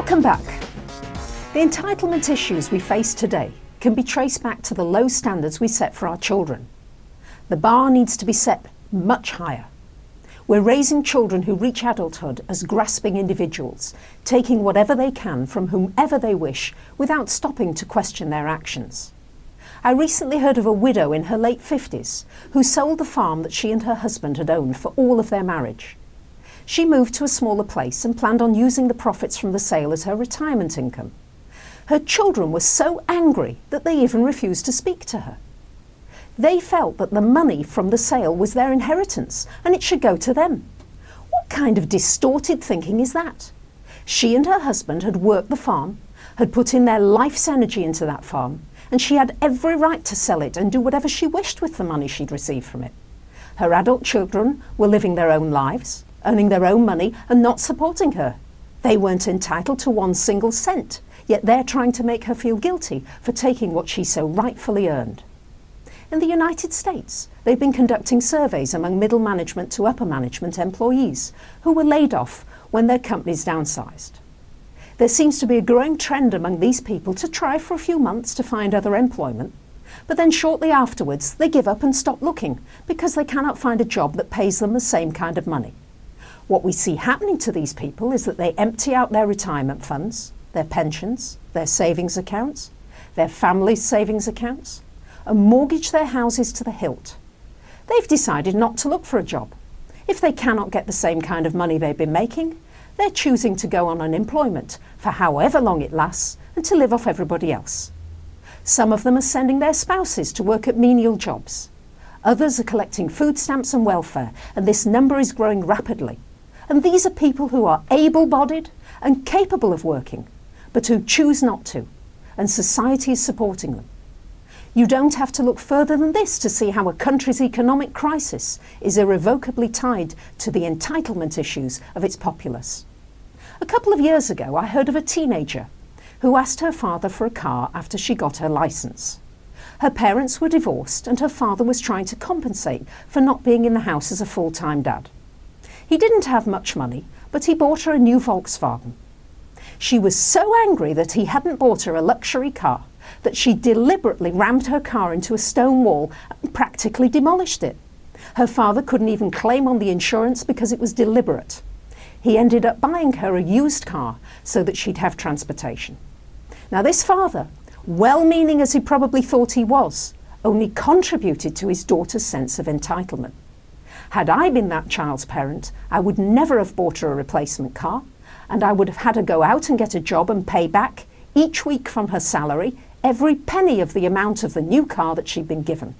Welcome back. The entitlement issues we face today can be traced back to the low standards we set for our children. The bar needs to be set much higher. We're raising children who reach adulthood as grasping individuals, taking whatever they can from whomever they wish without stopping to question their actions. I recently heard of a widow in her late 50s who sold the farm that she and her husband had owned for all of their marriage. She moved to a smaller place and planned on using the profits from the sale as her retirement income. Her children were so angry that they even refused to speak to her. They felt that the money from the sale was their inheritance and it should go to them. What kind of distorted thinking is that? She and her husband had worked the farm, had put in their life's energy into that farm, and she had every right to sell it and do whatever she wished with the money she'd received from it. Her adult children were living their own lives, earning their own money and not supporting her. They weren't entitled to one single cent, yet they're trying to make her feel guilty for taking what she so rightfully earned. In the United States, they've been conducting surveys among middle management to upper management employees who were laid off when their companies downsized. There seems to be a growing trend among these people to try for a few months to find other employment, but then shortly afterwards they give up and stop looking because they cannot find a job that pays them the same kind of money. What we see happening to these people is that they empty out their retirement funds, their pensions, their savings accounts, their family's savings accounts, and mortgage their houses to the hilt. They've decided not to look for a job. If they cannot get the same kind of money they've been making, they're choosing to go on unemployment for however long it lasts and to live off everybody else. Some of them are sending their spouses to work at menial jobs. Others are collecting food stamps and welfare, and this number is growing rapidly. And these are people who are able-bodied and capable of working, but who choose not to, and society is supporting them. You don't have to look further than this to see how a country's economic crisis is irrevocably tied to the entitlement issues of its populace. A couple of years ago, I heard of a teenager who asked her father for a car after she got her license. Her parents were divorced and her father was trying to compensate for not being in the house as a full-time dad. He didn't have much money, but he bought her a new Volkswagen. She was so angry that he hadn't bought her a luxury car that she deliberately rammed her car into a stone wall and practically demolished it. Her father couldn't even claim on the insurance because it was deliberate. He ended up buying her a used car so that she'd have transportation. Now this father, well-meaning as he probably thought he was, only contributed to his daughter's sense of entitlement. Had I been that child's parent, I would never have bought her a replacement car, and I would have had her go out and get a job and pay back, each week from her salary, every penny of the amount of the new car that she'd been given.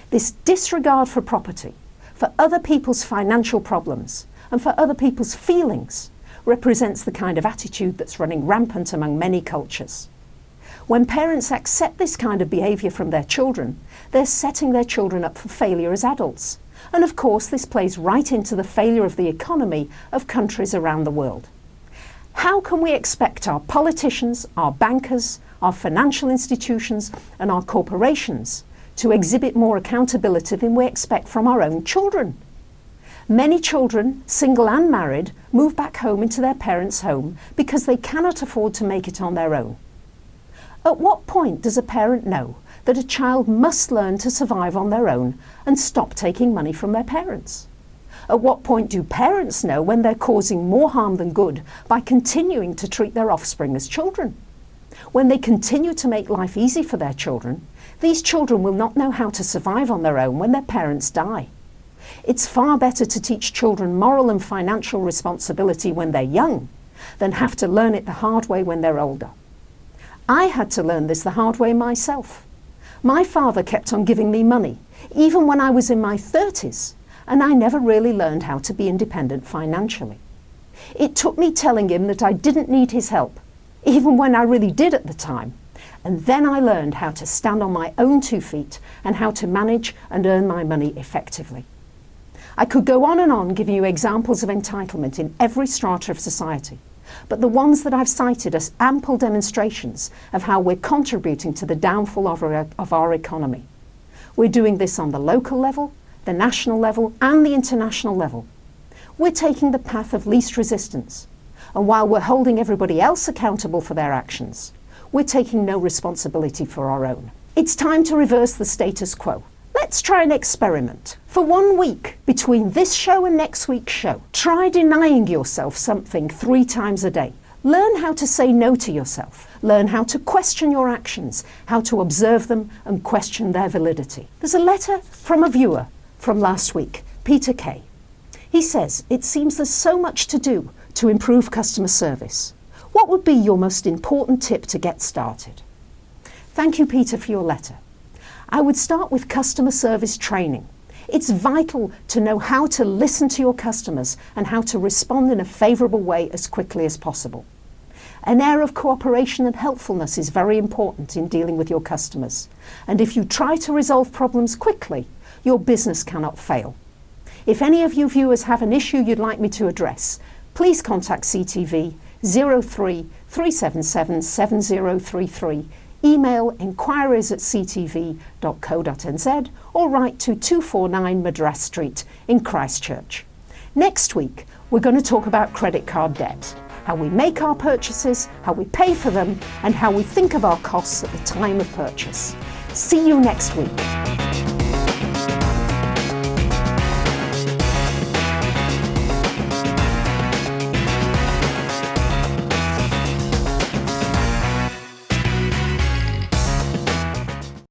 This disregard for property, for other people's financial problems, and for other people's feelings represents the kind of attitude that's running rampant among many cultures. When parents accept this kind of behaviour from their children, they're setting their children up for failure as adults. And of course, this plays right into the failure of the economy of countries around the world. How can we expect our politicians, our bankers, our financial institutions and our corporations to exhibit more accountability than we expect from our own children? Many children, single and married, move back home into their parents' home because they cannot afford to make it on their own. At what point does a parent know that a child must learn to survive on their own and stop taking money from their parents? At what point do parents know when they're causing more harm than good by continuing to treat their offspring as children? When they continue to make life easy for their children, these children will not know how to survive on their own when their parents die. It's far better to teach children moral and financial responsibility when they're young than have to learn it the hard way when they're older. I had to learn this the hard way myself. My father kept on giving me money, even when I was in my 30s, and I never really learned how to be independent financially. It took me telling him that I didn't need his help, even when I really did at the time, and then I learned how to stand on my own 2 feet and how to manage and earn my money effectively. I could go on and on giving you examples of entitlement in every strata of society, but the ones that I've cited are ample demonstrations of how we're contributing to the downfall of our economy. We're doing this on the local level, the national level, and the international level. We're taking the path of least resistance. And while we're holding everybody else accountable for their actions, we're taking no responsibility for our own. It's time to reverse the status quo. Let's try an experiment. For 1 week, between this show and next week's show, try denying yourself something 3 times a day. Learn how to say no to yourself. Learn how to question your actions, how to observe them and question their validity. There's a letter from a viewer from last week, Peter K. He says, it seems there's so much to do to improve customer service. What would be your most important tip to get started? Thank you, Peter, for your letter. I would start with customer service training. It's vital to know how to listen to your customers and how to respond in a favourable way as quickly as possible. An air of cooperation and helpfulness is very important in dealing with your customers. And if you try to resolve problems quickly, your business cannot fail. If any of you viewers have an issue you'd like me to address, please contact CTV 03 377 7033, email inquiries@ctv.co.nz or write to 249 Madras Street in Christchurch. Next week, we're going to talk about credit card debt, how we make our purchases, how we pay for them, and how we think of our costs at the time of purchase. See you next week.